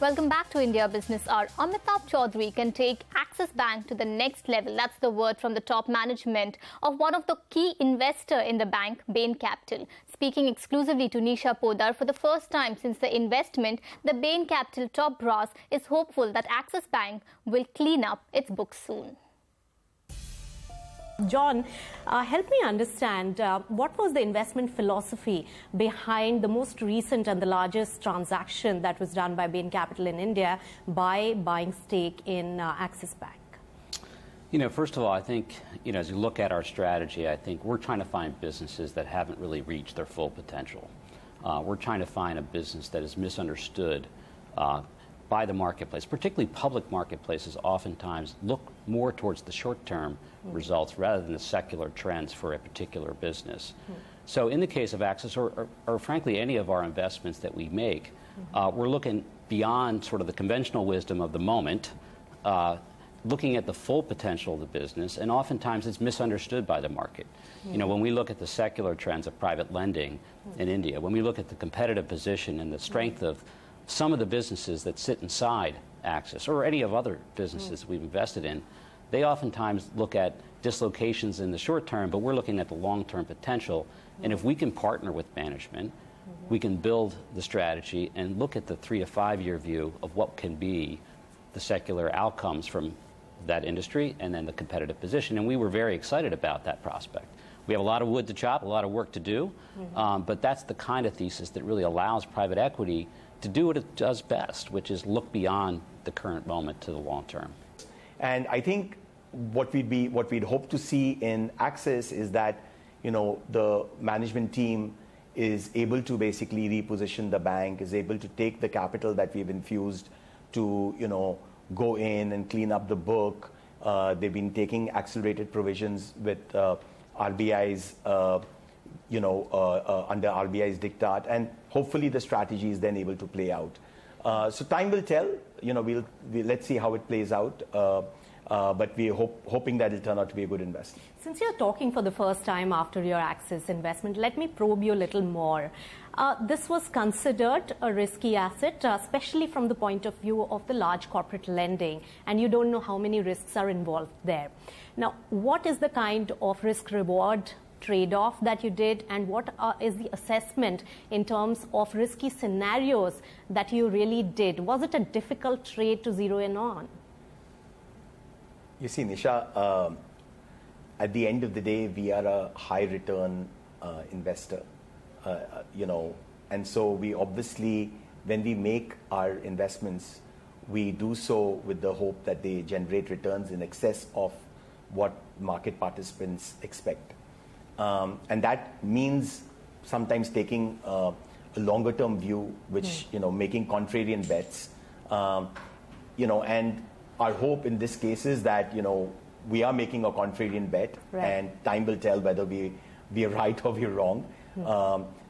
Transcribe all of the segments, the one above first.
Welcome back to India Business Hour. Amitabh Chaudhry can take Axis Bank to the next level. That's the word from the top management of one of the key investor in the bank, Bain Capital. Speaking exclusively to Nisha Podar, for the first time since the investment, the Bain Capital top brass is hopeful that Axis Bank will clean up its books soon. John, help me understand what was the investment philosophy behind the most recent and the largest transaction that was done by Bain Capital in India by buying stake in Axis Bank? First of all, I think, as you look at our strategy, I think we're trying to find businesses that haven't really reached their full potential. We're trying to find a business that is misunderstood by the marketplace. Particularly public marketplaces oftentimes look more towards the short-term results rather than the secular trends for a particular business. So in the case of Axis, or frankly any of our investments that we make, we're looking beyond sort of the conventional wisdom of the moment, looking at the full potential of the business, and oftentimes it's misunderstood by the market. When we look at the secular trends of private lending in India, when we look at the competitive position and the strength of some of the businesses that sit inside Axis, or any of other businesses we've invested in, they oftentimes look at dislocations in the short term, but we're looking at the long-term potential. And if we can partner with management, we can build the strategy and look at the 3 to 5 year view of what can be the secular outcomes from that industry and then the competitive position. And we were very excited about that prospect. We have a lot of wood to chop, a lot of work to do, but that's the kind of thesis that really allows private equity to do what it does best, which is look beyond the current moment to the long term. And I think what we'd hope to see in Axis is that the management team is able to basically reposition the bank, is able to take the capital that we've infused to go in and clean up the book. They've been taking accelerated provisions with RBI's under RBI's diktat, and hopefully the strategy is then able to play out. So time will tell. Let's see how it plays out. But we're hoping that it'll turn out to be a good investment. Since you're talking for the first time after your Axis investment, let me probe you a little more. This was considered a risky asset, especially from the point of view of the large corporate lending, and you don't know how many risks are involved there. Now, what is the kind of risk-reward trade-off that you did, and what is the assessment in terms of risky scenarios that you really did? Was it a difficult trade to zero in on? You see, Nisha, at the end of the day, we are a high-return investor, and so we obviously, when we make our investments, we do so with the hope that they generate returns in excess of what market participants expect. And that means sometimes taking a longer-term view, which, making contrarian bets, and our hope in this case is that, we are making a contrarian bet, and time will tell whether we're right or we're wrong.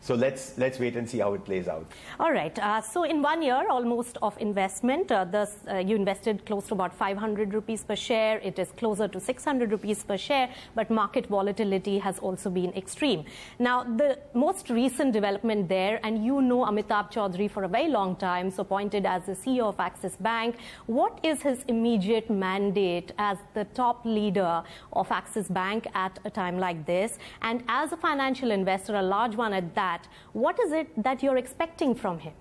So let's wait and see how it plays out. All right. So in 1 year, almost of investment, you invested close to about 500 rupees per share. It is closer to 600 rupees per share, but market volatility has also been extreme. Now, the most recent development there, and Amitabh Chaudhry for a very long time, so appointed as the CEO of Axis Bank. What is his immediate mandate as the top leader of Axis Bank at a time like this? And as a financial investor, a large one at that, what is it that you're expecting from him?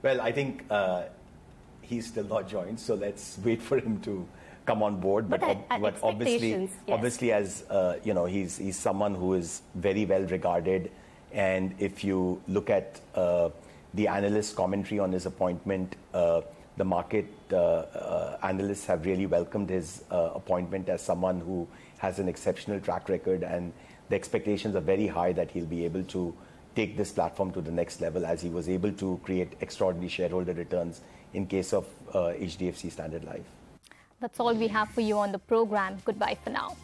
Well, I think he's still not joined, so let's wait for him to come on board. But obviously, as he's someone who is very well regarded, and if you look at the analyst commentary on his appointment, the market analysts have really welcomed his appointment as someone who has an exceptional track record, and the expectations are very high that he'll be able to take this platform to the next level, as he was able to create extraordinary shareholder returns in case of HDFC Standard Life. That's all we have for you on the program. Goodbye for now.